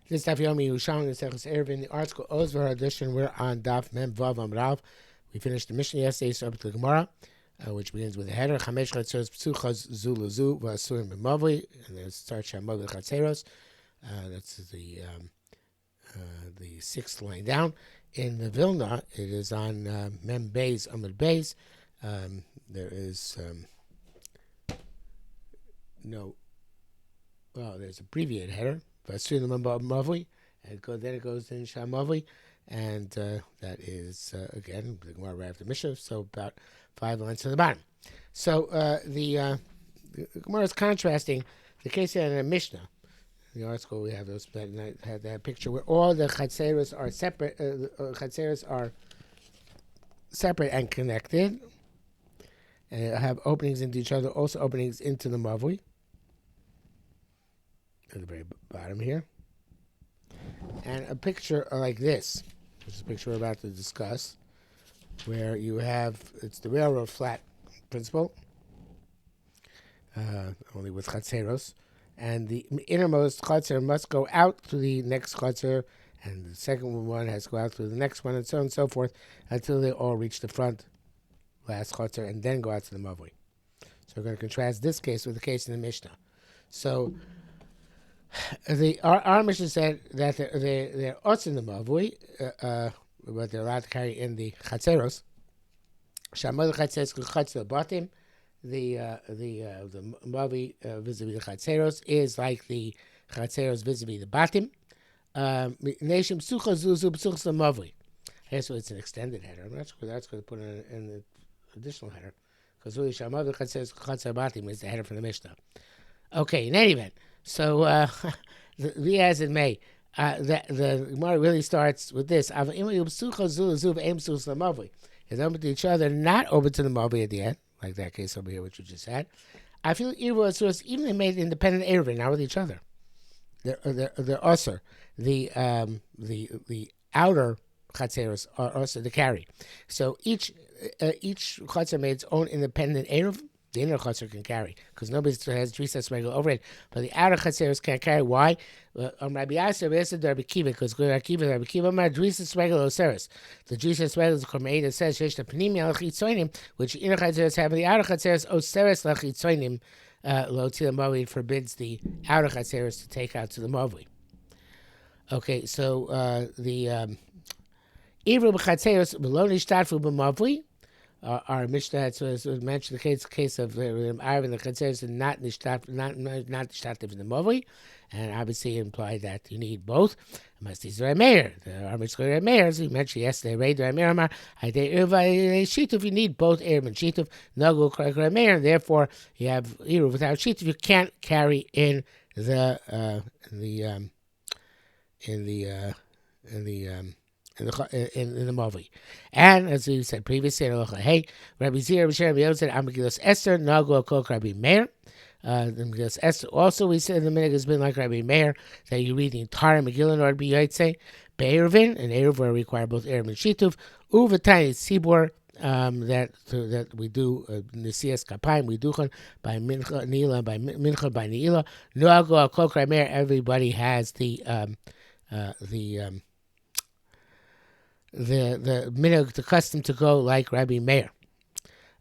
This Daf Yomi Yerushalmi Eruvin. The article Ozvar edition. We're on Daf Mem Vav Amrav. We finished the Mishnah yesterday, so up to the Gemara, which begins with the header Chamesh Chatzos Psuchas Zulu Zu Vasurim B'Mavli, and then it starts Shamod Chatzeros. That's the sixth line down. In the Vilna, it is on Mem Beis Amud Beis. There is there's abbreviated header. Vasurim B'Mavli, and then it goes in Shamavli, and that is again the Gemara right after Mishnah, so about 5 lines to the bottom. So the Gemara is contrasting the case here in the Mishnah. In the article we have that picture where all the chatzeros are separate. Chatzeros are separate and connected, and have openings into each other, also openings into the mavli. At the very bottom here, and a picture like this, which is a picture we're about to discuss, where you have, it's the railroad flat principle, only with chatzeros, and the innermost chatzer must go out to the next chatzer, and the second one has to go out to the next one, and so on and so forth, until they all reach the front last chatzer, and then go out to the mavli. So we're going to contrast this case with the case in the Mishnah. So our Mishnah said that they're also in the mavui, but they're allowed to carry in the chatzeros. Shamod chatzeros chatzer batim. The mavui vis-a-vis the chatzeros is like the chatzeros vis-a-vis the batim. Nation psucha zuzu psuchas the mavui. So it's an extended header. I'm not sure that's going to put in the additional header, because really Shamod chatzeros chatzer batim is the header from the Mishnah. Okay, in any event. So, be as it may, the Gemara really starts with this. If they open to each other, not open to the mavli at the end, like that case over here, which we just had. I feel even they made independent Eruvin, not with each other. They're also the outer chatzeros are also to carry. So each chatzer made its own independent Eruv. The inner chatzer can carry, because nobody has Drisas Regel over it. But the outer chatzeros can't carry. Why? Rabbi Yasser, Rabbi Kiva, because Rabbi Kiva, my Drisas Regel Oseris. The Drisas Regel is Kormeida says, Shesh the Panimi al Chitzonim, which inner chatzeros have, the outer chatzeros Oseris la Chitzonim, lo to the mavli, forbids the outer chatzeros to take out to the mavli. Okay, so the Ivru b'chatzeros below nishtadfu b'mavli. Our Mishnah had mentioned the case of Arvin the Chatzeros and not nishtatif in the mavli, and obviously implied that you need both. Must be Zray Meir. Our Mishnah Meir, as we mentioned yesterday, Ray Zray Meir Amar, Shituf. You need both Eruv and Shituf. Nagu Zray Meir, and therefore you have Eruv without Shituf. You can't carry in the mavli. And as we said previously, hey, Rabbi Zir, Rabbi Yosef said, Amagilos Esther, Nago Kok Rabbi Meir. The Esther also, we said the minute has been like Rabbi Meir, that you read the entire Megillah, or Rabbi Yotze, Be'eruvin, and Eruv will require both Eruv and Shituf, Uvatani Tzibor, that we do Nesias Kapayim, we do by Mincha Nila, by Mincha by Neila, Nago Kok Rabbi Meir. Everybody has the minhag, the custom to go like Rabbi Meir.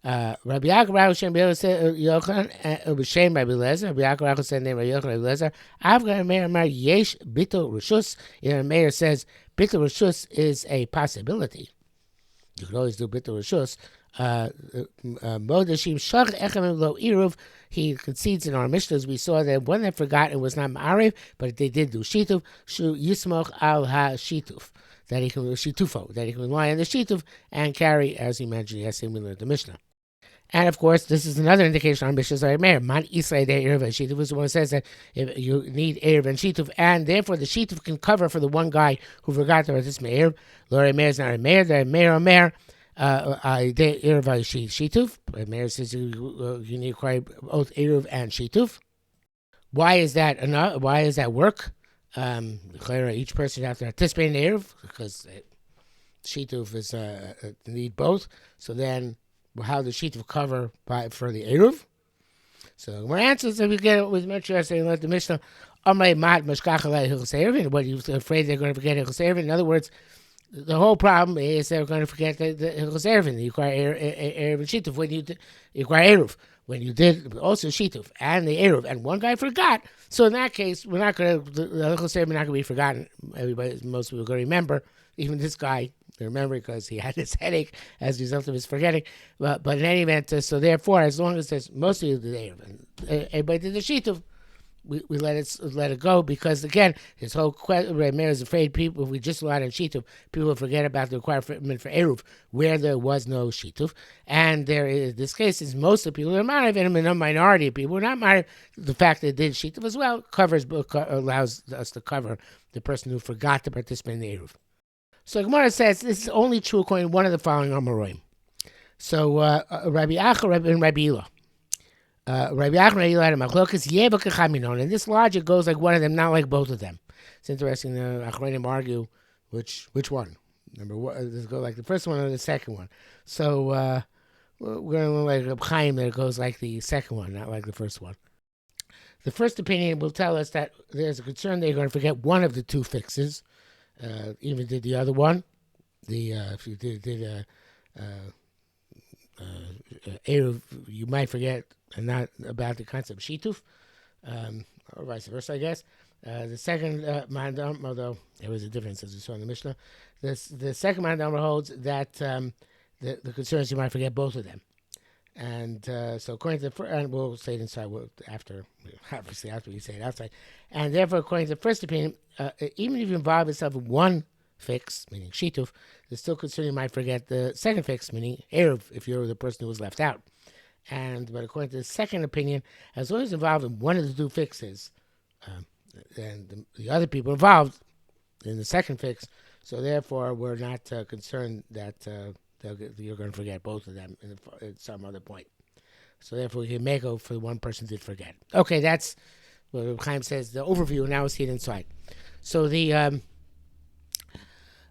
Rabbi Yaakov Shem Yochanan B'Shem Rabbi Lezer. Rabbi Yaakov said name Rabbi Yochanan Rabbi Lezer. Avgar Meir Amar Yesh Bitul Rishus. Meir says Bitul Rishus is a possibility. You can always do Bitul Rishus. Modashim Shach Echem Lo Iruv. He concedes in our Mishnahs. We saw that when they forgot, it was not Ma'ariv, but they did do Shituf. Shu Yismoch Al Ha Shituf. That he can shitufo, that he can rely on the shituf and carry, as he mentioned yesterday, we learned the Mishnah. And of course, this is another indication on Mishnah's Meir. Man Israel de Erev and Shituf is the one who says that if you need Erev and Shituf, and therefore the Shituf can cover for the one guy who forgot to participate in Erev. Lord Meir is not a Meir, they're Meir or Meir. De Erev Shituf. Meir says you need to acquire both Erev and Shituf. Why is that enough? Why is that work? Each person has to participate in Eruv, because Shituf is need both. So then, how does Shituf cover for the Eruv? So my answer is that we get it with Metro yesterday and let the Mishnah Amay mat mashkachalei Hilchos Eruvin. What, you're afraid they're going to forget Hilchos Eruvin? In other words, the whole problem is they're going to forget the Hilchos Eruvin. You require Eruv and Shituf when you require Eruv. When you did also Shituf and the Eruv, and one guy forgot. So in that case, we're not going to, the Hilchos Eruvin not going to be forgotten. Most people are going to remember. Even this guy, they remember because he had this headache as a result of his forgetting. But in any event, so therefore, as long as there's mostly the Eruv, and everybody did the Shituf, we let it go, because again, his whole question, Meir is afraid people, if we just allowed in Shituf, people will forget about the requirement for Eruv, where there was no Shituf. And there is, this case is most of the people are married, and a minority of people are not married. The fact that they did Shituf as well allows us to cover the person who forgot to participate in the Eruv. So Gemara says this is only true according to one of the following Amoraim. So Rabbi Acha and Rabbi Ila. Rabbi Achron had a machlokas yeva kachaminon, and this logic goes like one of them, not like both of them. It's interesting. The Achronim argue which one. Number one, let's go like the first one or the second one. So we're going to like Reb Chaim that it goes like the second one, not like the first one. The first opinion will tell us that there's a concern they're going to forget one of the two fixes. Even did the other one. If you did Eruv, you might forget and not about the concept of Shituf, or vice versa, I guess. The second Mandam, although there was a difference as we saw in the Mishnah, the second Mandam holds that the concern is you might forget both of them. And so according to the first, and we'll say it inside obviously after we say it outside. And therefore, according to the first opinion, even if you involve yourself in one fix, meaning Shituf, there's still concern you might forget the second fix, meaning Eruv, if you're the person who was left out. But according to the second opinion, as long as involved in one of the two fixes, and the other people involved in the second fix, so therefore we're not concerned that you're going to forget both of them at some other point. So therefore we can make up for the one person did forget. Okay, that's what Chaim says, the overview. Now we'll see it inside. So the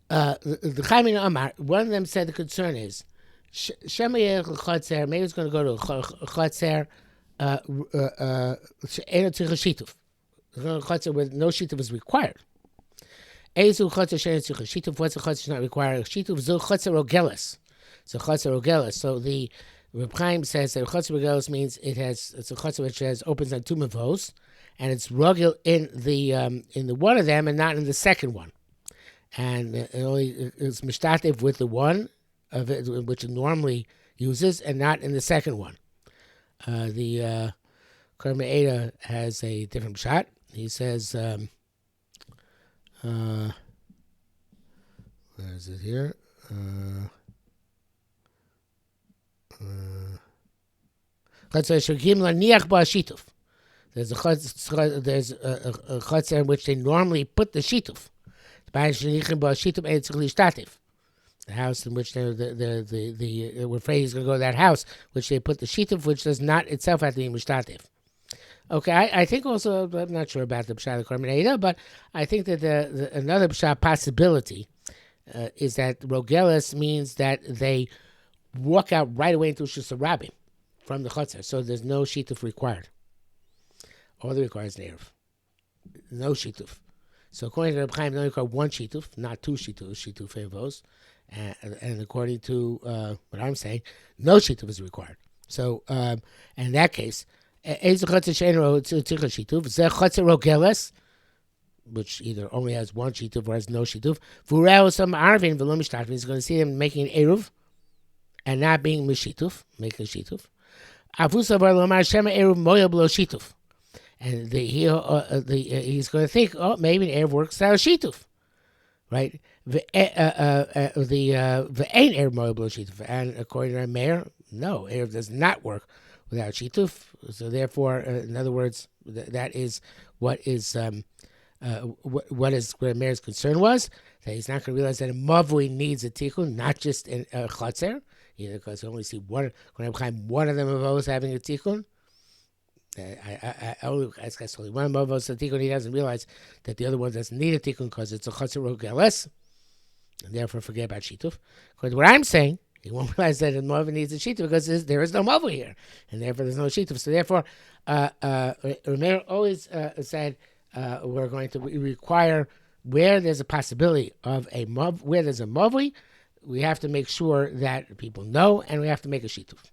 Chaim and Amar, one of them said the concern is maybe it's going to go to Chotzer Chotzer where no Shituf is required. What's a Chotzer not required? Shituf Zul Chotzer Rogelis. So Chotzer Rogelis. So the Reb Chaim says that Chotzer Rogelis means it's a Chotzer which opens on two mavos, and it's Rogel in the one of them and not in the second one. And it only is mishtatev with the one of it, which it normally uses, and not in the second one. The Karma Eda has a different shot. He says, where is it here? There's a chotzer in which they normally put the shituf. The house in which we're afraid he's going to go to that house, which they put the shituf, which does not itself have to be mushtatif. Okay, I think also, I'm not sure about the Pshat of Karmen Eida, but I think that another Pshat possibility is that Rogelis means that they walk out right away into Shus Rabbi from the Chotzer, so there's no shituf required. All that requires an Eruv. No shituf. So according to Reb Chaim, they only require one shituf, not two shituf evos. And according to what I'm saying, no shituf is required. So in that case, which either only has one shituf or has no shituf, he's going to see them making an eruv and not being mishituf, making a shituf. And he's going to think, oh, maybe an eruv works out a shituf, right? And according to Meir, no, eruv does not work without shituf. So therefore, in other words, that is what where Meir's concern was, that he's not going to realize that a mavui needs a tikkun, not just a chotzer, because you only see one of them avos having a tikkun. I guess only one of avos a tikkun. He doesn't realize that the other one doesn't need a tikkun because it's a chotzer rogeles, and therefore forget about shituf. Because what I'm saying, he won't realize that the Moav needs a shituf because there is no Moav here, and therefore there's no shituf. So therefore, Rameir always said we're going to require where there's a possibility of where there's a mavui, we have to make sure that people know, and we have to make a shituf.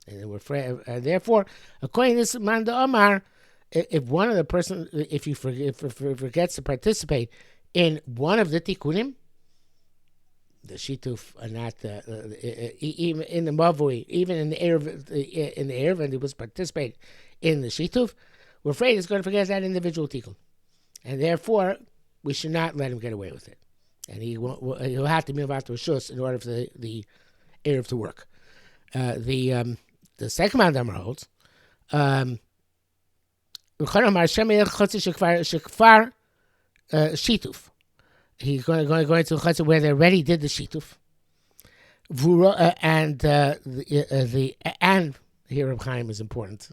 And then therefore, according to this Manda Omar, if one of the person, if he forgets to participate in one of the tikkunim, the shituf are not even in the mavui, even in the erev, and he was participating in the shituf, we're afraid he's going to forget that individual tikkun, and therefore we should not let him get away with it, and he'll have to move out to a shus in order for the erev to work. The second Mandamar holds. Shituf. He's going to go into the chutzah where they already did the shituf. And here Reb Chaim is important.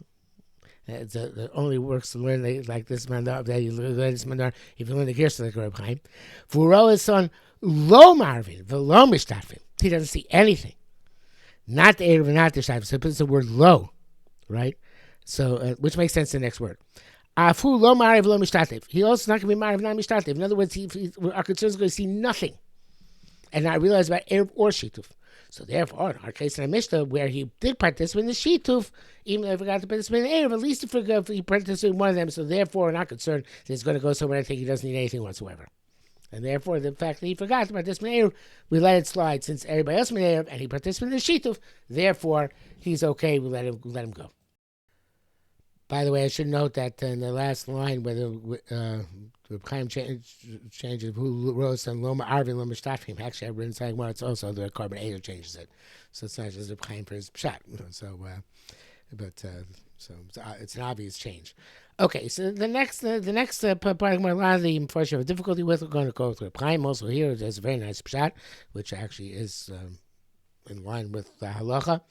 It's the only works to learn like this mandar that you learn this mandar if you learn the Gersa like Reb Chaim. Vuro is on lo marvin, v'lo mishtafim. He doesn't see anything. Not the Erev, not the Shayv. So it's the word lo, right? So, which makes sense in the next word. Afu lo ma'ariv lo mishtatev. He also not going to be ma'ariv, not mishtatev. In other words, our concern is going to see nothing and not realize about Erev or Shituf. So therefore, in our case in the Mishnah, where he did participate in the Shituf, even though he forgot to participate in the Erev, at least he participated in one of them. So therefore, we're not concerned that he's going to go somewhere and think he doesn't need anything whatsoever. And therefore, the fact that he forgot to participate in Erev, we let it slide since everybody else made Erev and he participated in the Shituf. Therefore, he's okay. We let him go. By the way, I should note that in the last line, where the Chaim changes who rose and Loma Arvin Loma Shtafim. Actually, I've written saying, well, it's also the carbon 8 changes it, so it's not just the Chaim for his pshat. So it's an obvious change. Okay, so the next part of my lot of the unfortunate have difficulty with, we're going to go through Chaim. Also here, there's a very nice pshat, which actually is in line with the halacha.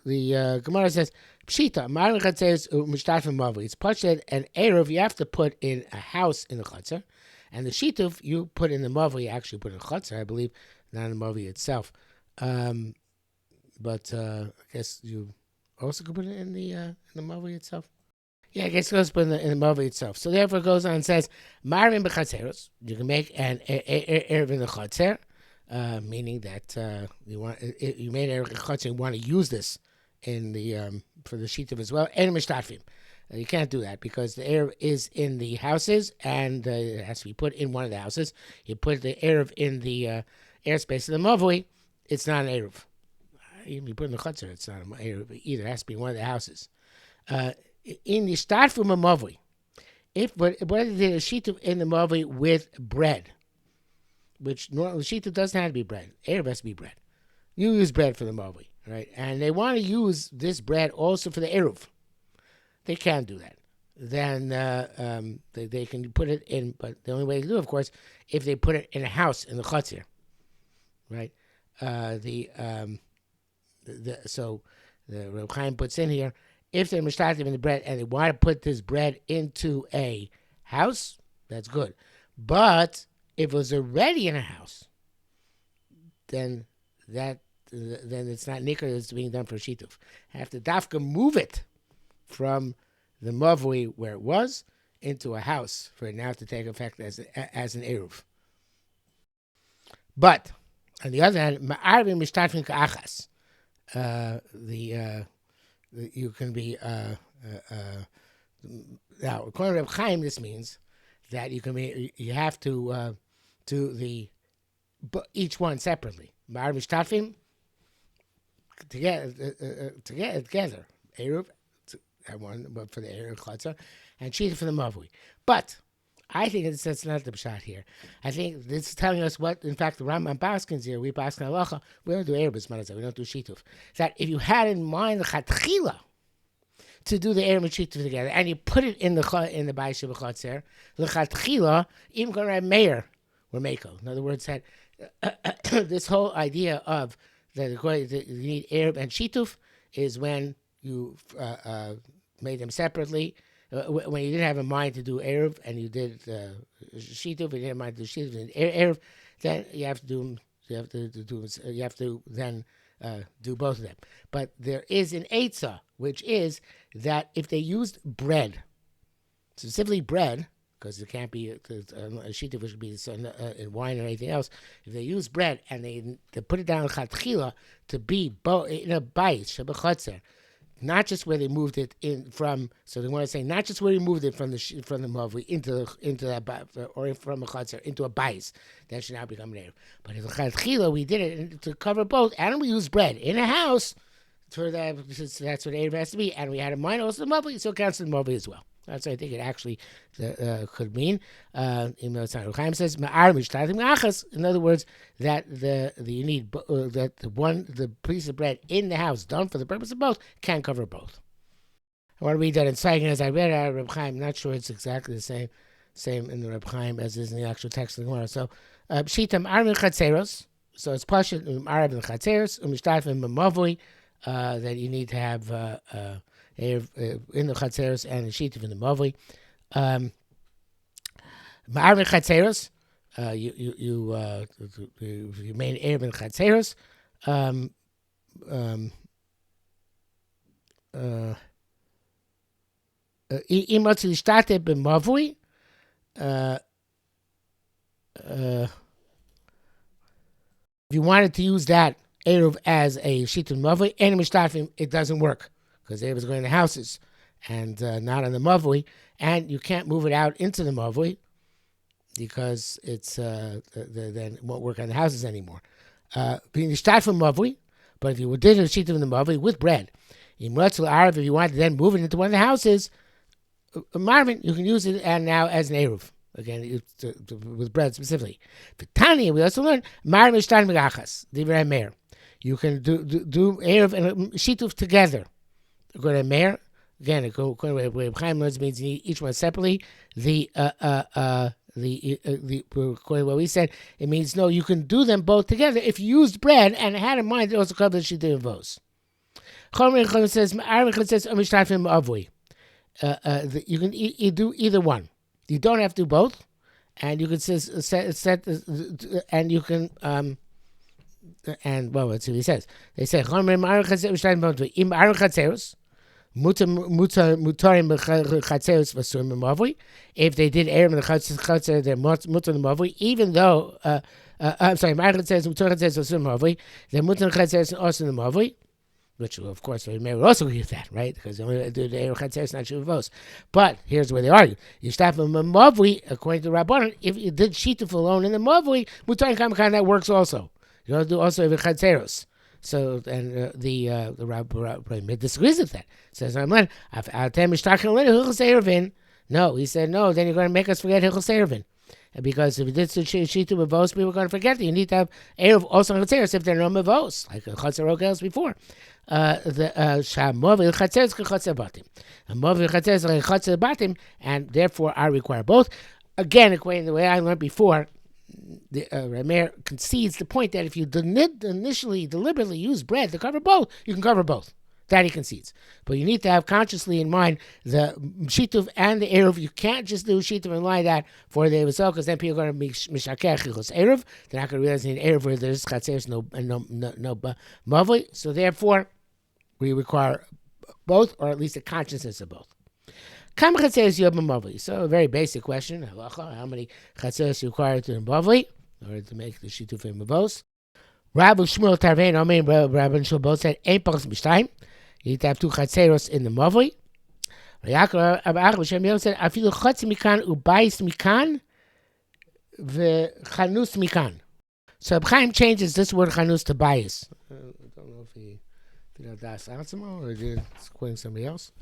The Gemara says, Pshita, Marin Chatzes Mishtafim Mavu. It's Pashad and Erev, you have to put in a house in the Chatzar. And the Shituf, you put in the Mavu, you actually put in the Chatzar, I believe, not in the Mavu itself. But I guess you also could put it in the Mavu itself. Yeah, I guess it goes put in the Mavu itself. So therefore it goes on and says, Marin B'Chatzeros, you can make an Erev in the Chatzar, meaning that you made Erev Chatzar, you want to use this in the for the shituf as well, and mishtafim. You can't do that because the Erev is in the houses and it has to be put in one of the houses. You put the Erev in the airspace of the mavui, it's not an Erev. Even you put in the chutzner, it's not an Erev either. It has to be in one of the houses. In the start from a mavui, what if they did a shituf in the mavui with bread, which normally shituf doesn't have to be bread. Erev has to be bread. You use bread for the mavui. Right, and they want to use this bread also for the eruv. They can't do that. Then they can put it in, but the only way to do it, of course, if they put it in a house in the chutzir, right? So the Reb Chaim puts in here, if they're mishtativ in the bread and they want to put this bread into a house, that's good. But if it was already in a house, then it's not nikar, it's being done for shituf. I have to dafka move it from the mavui where it was into a house for it now to take effect as an eruv. But on the other hand, ma'arvim mishtafim ka'achas. You can be now according to Reb Chaim, this means that you have to do each one separately. Ma'arvim mishtafim together, Eruv, one, but for the Eruv Chatzar, and Shita for the Mavui. But I think that's not the pshat here. I think this is telling us what, in fact, the Rambam Paskins here, we Paskin Halacha, we don't do Eruv Bismanazah, we don't do Shituf. That if you had in mind the Chatchila to do the Eruv and Shituf together, and you put it in the Bayis Sheba Chatzar, the Chatchila, even going to have Meir, or Mako. In other words, that this whole idea of that you need Erev and Shituf is when you made them separately. When you didn't have in mind to do Erev and you did Shituf, and you didn't have in mind to do Shituf and Erev, then you have to then do both of them. But there is an Eitzah, which is that if they used bread, specifically bread, because it can't be a shita which would be in wine or anything else. If they use bread and they put it down chatchila to be in a bayis shebechotzer, not just where they moved it in from. So they want to say not just where he moved it from the mavli into that or from a chotzer into a bayis, that should now become an eruv. But if the chatchila we did it to cover both, and we used bread in a house for that. That's what eruv has to be, and we had in mind also the mavli, so it counts in the mavli as well. That's what I think it actually could mean. Even though it's not Chaim says, in other words, that you need that the piece of bread in the house done for the purpose of both can cover both. I want to read that in Saigon as I read it out of Reb Chaim. I'm not sure it's exactly the same in the Reb Chaim as is in the actual text of the Gemara. So Shitam Armin Chatzeros. So it's Pashat Arab and Chatzeros Umishtatfim Mamavui that you need to have in the Chatzeros and the Shitiv in the Mavli. Ma'arvin Chatzeros, you made Erev in Chatzeros. Imotzi Shtate b'Mavli. If you wanted to use that Erev as a Shitiv Mavli, and Mishtafim, it doesn't work, because they was going to houses and not on the mavui, and you can't move it out into the mavui because it's then it won't work on the houses anymore. Being start from mavui, but if you did a sheet in the mavui with bread, in Arab, if you wanted to then move it into one of the houses, Marvin, you can use it and now as an eruv. Again, with bread specifically. For Tanya, we also learned Marvin Shtan Megachas, Divrei Meir. You can do eruv and shituf together. Go to Meir. Again, according to where Chaim learns means you need each one separately. According to what we said, it means no, you can do them both together if you used bread and had in mind it also covers shita and vos. Chomri says, you can do either one. You don't have to do both, and you can set and you can and well, let's see what he says. They say if they did Erev in the Chatzer, they're mutar in the Mavui, even though, I'm sorry, Ma'arich says mutar Chatzer v'asur Mavui, they're mutar Chatzer also in the Mavui, which of course we may also agree with that, right? Because they only do the Erev Chatzer, it's not Shuvos. But here's where they argue. You stop in the Mavui, according to Rabbanan, if you did Shituf alone in the Mavui, mutar and Kamakan, that works also. You don't do also Erev Chatzeros. So, and the Rabbi disagrees with that. Says, no, he said, no, then you're going to make us forget Hilchos Eruvin. Because if you did Shitu Mavos, we were going to forget that you need to have Erev also on Chatzeros if there are no Mavos, like Chatzer else before. The Shamov Chatzeros Chatzer Batim. And Mov Chatzeros like Chatzer Batim, and therefore I require both. Again, according to the way I learned before, the Rameir concedes the point that if you initially deliberately use bread to cover both, you can cover both. That he concedes. But you need to have consciously in mind the shituv and the eruv. You can't just do shituv and lie that for the eruv, because then people are going to be mishakeh chichos eruv. They're not going to realize in eruv where there's chatzeres no mavli. So therefore, we require both, or at least a consciousness of both. So a very basic question. How many chatzeros you require to mavli in order to make the shituv and mavos? Rabbi Shmuel Tarvein Omein, Rabbi Shmuel both said, Ein pachas mishtayim. You need to have two chatzeros in the mavli. Yaakov Hashem Yom said, Afilu chatz mikan ubayis mikan v'chanus mikan. So Chaim changes this word chanus to bayis. I don't know if he did das Atzmo or did quoting somebody else.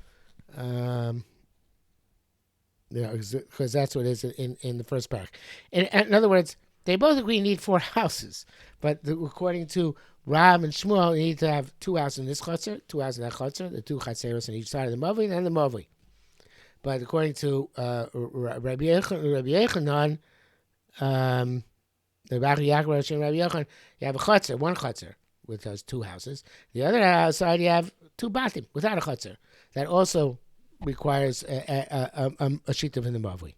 Because that's what it is in the first parak. In other words, they both agree you need 4 houses, but according to Ram and Shmuel, you need to have 2 houses in this chutzner, 2 houses in that chutzner, the 2 chatzeros on each side of the mavli, and the mavli. But according to Rabbi Yechanan, the Rabbi Yaakov and Rabbi Yechanan, you have a chutzner, 1 chutzner with those 2 houses. The other side, you have 2 batim without a chutzner. That also requires a shitav in the mavli.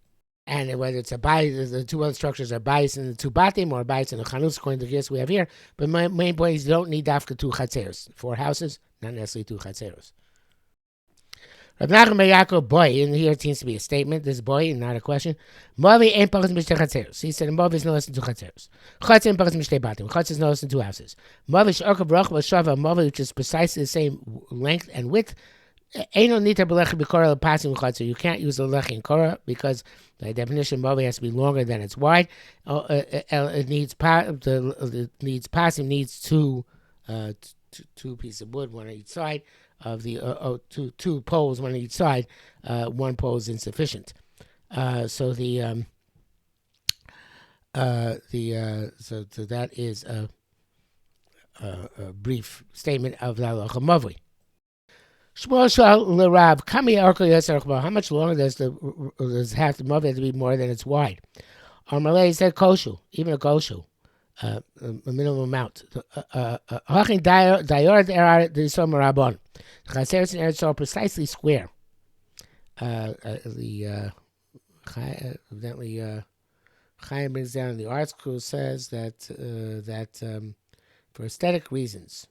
And whether it's a bayis, the 2 other structures are bayis in the 2 batim or bayis in the chanus, according to the guess we have here. But my main point is you don't need dafka 2 chatzeros. 4 houses, not necessarily 2 chatzeros. Rav Nachman bar Yaakov boy, and here it seems to be a statement. This boy, not a question. Mavi ain't pachas mishtei chatzeros. He said Mavi is no less than 2 chatzeros. Chatz ain't pachas mishtei batim. Chatz is no less than 2 houses. Mavi she'arkav rachva shava. Mavi, which is precisely the same length and width. Ain't no nita b'lechi b'korah passing chatzer. You can't use the lechi in korah because by definition Mavi has to be longer than it's wide. It needs needs two pieces of wood, one on each side of the two poles, one on each side. One pole is insufficient. So that is a brief statement of the halacha mavli. Shmuel shal l'Rav kami arko yasar. How much longer does the mavli have to be more than it's wide? Amalei said koshu, even a koshu. A minimum amount. Hachin dayor the Yisrael Marabon. The chaseres in Eretz Yisrael are precisely square. Evidently, Chaim brings down the article says that for aesthetic reasons,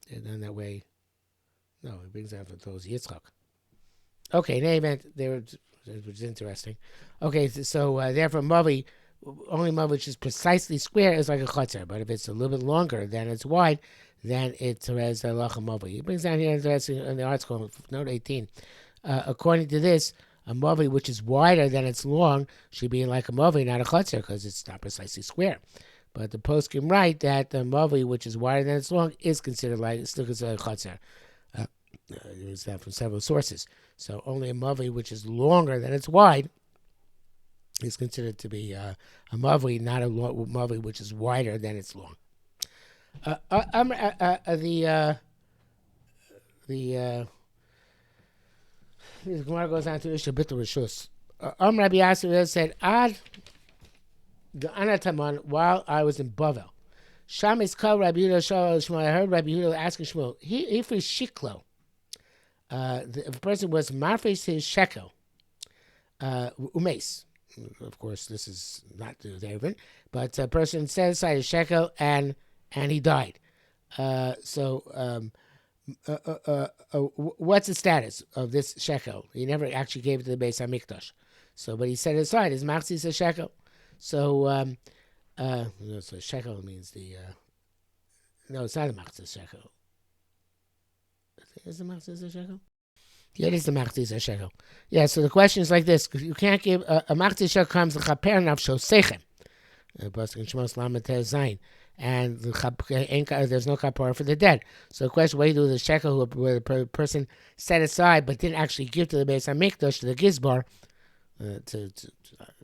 they're done that way. No, it brings down from those Yitzchak. Okay, in any event, which is interesting. Okay, so therefore, Mavi. Only Mavi which is precisely square is like a chotzer, but if it's a little bit longer than it's wide, then it's a halacha Mavi. He brings down here in the article, note 18. According to this, a Mavi which is wider than it's long should be like a Mavi, not a chotzer, because it's not precisely square. But the poskim write that the Mavi which is wider than it's long is considered still considered a chotzer. It's that from several sources. So only a Mavi which is longer than it's wide is considered to be a mavli, not a mavli which is wider than it's long. The Gemara goes on to Ishabitul Rishus. Rabbi Yasser said, Ad the Anataman while I was in Bavel. Sham is called Rabbi Yehuda Shmuel. I heard Rabbi Yehuda asking Shmuel, he for shiklo. The person was marfes his shekel, umes. Of course, this is not the Eruvin, but a person set aside a shekel and he died. What's the status of this shekel? He never actually gave it to the Beis Hamikdash. So, but he set it aside. His machzis a shekel. So, so shekel means the. No, it's not a machzis shekel. Is the machzis a shekel? Yeah, it is the machzis shekel. Yeah, so the question is like this: you can't give a machzis shekel comes the chaper nafsho sechem, and there's no kapara for the dead. So the question: what do you do with the shekel where the person set aside but didn't actually give to the Beis Hamikdash to the gizbar?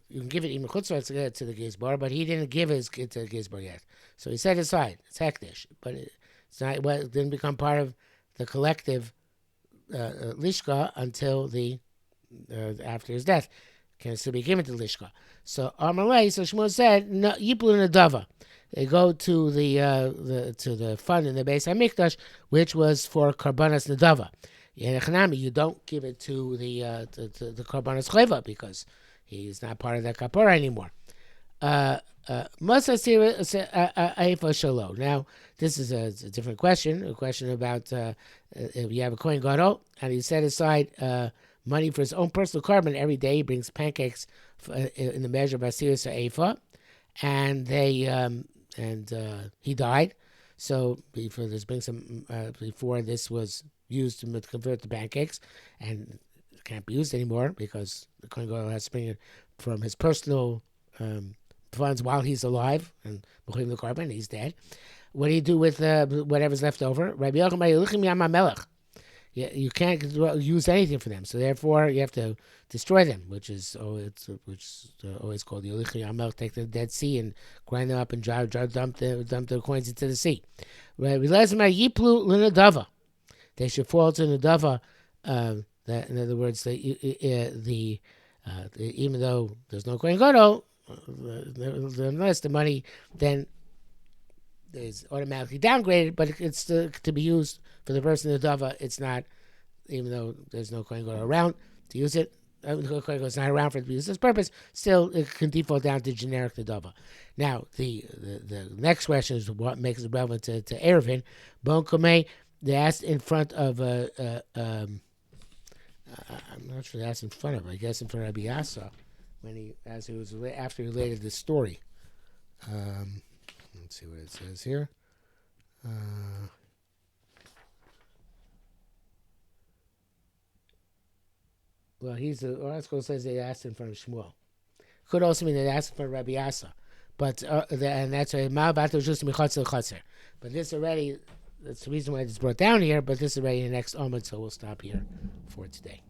You can give it even chutzvah to the gizbar, but he didn't give his kid to the gizbar yet. So he set aside. It's hekdesh, but it's not. Well, it didn't become part of the collective lishka until after his death. Can still be given to lishka. So Amalei, so Shmuel said, no, yiplu nedava. They go to the fund in the Beis Hamikdash, which was for karbanas nedava. You don't give it to the karbanas chayva because he's not part of that kapara anymore. Now, this is a different question. A question about if you have a kohen gadol and he set aside money for his own personal carbon every day. He brings pancakes in the measure of Asirus Eifa, and he died. So before this was used to convert the pancakes, and it can't be used anymore because the kohen gadol has to bring it from his personal funds while he's alive and b'chayim the carbon. He's dead. What do you do with whatever's left over? Rabbi Yochanan, you can't use anything for them, so therefore you have to destroy them, which is always called the Yolichi Amel. Take the Dead Sea and grind them up and dump the coins into the sea. They should fall to Nadava. In other words, even though there's no kohen gadol, unless the money then is automatically downgraded, but it's to be used for the person in the dava. It's not, even though there's no kohen gadol around to use it. The kohen gadol is not around for it to be used for this purpose. Still, it can default down to generic nedava. Now, the next question is what makes it relevant to Eruvin. Bon Kamei, they asked in front of I'm not sure that's in front of. I guess in front of Rabbi Asa when after he related this story. Let's see what it says here. Well, Oracle says they asked in front of Shmuel. Could also mean they asked for Rabbi Asa, but and that's a Ma'abat just Michatzer Chatzer. But this already, that's the reason why it's brought down here. But this is already the next Amud, so we'll stop here for today.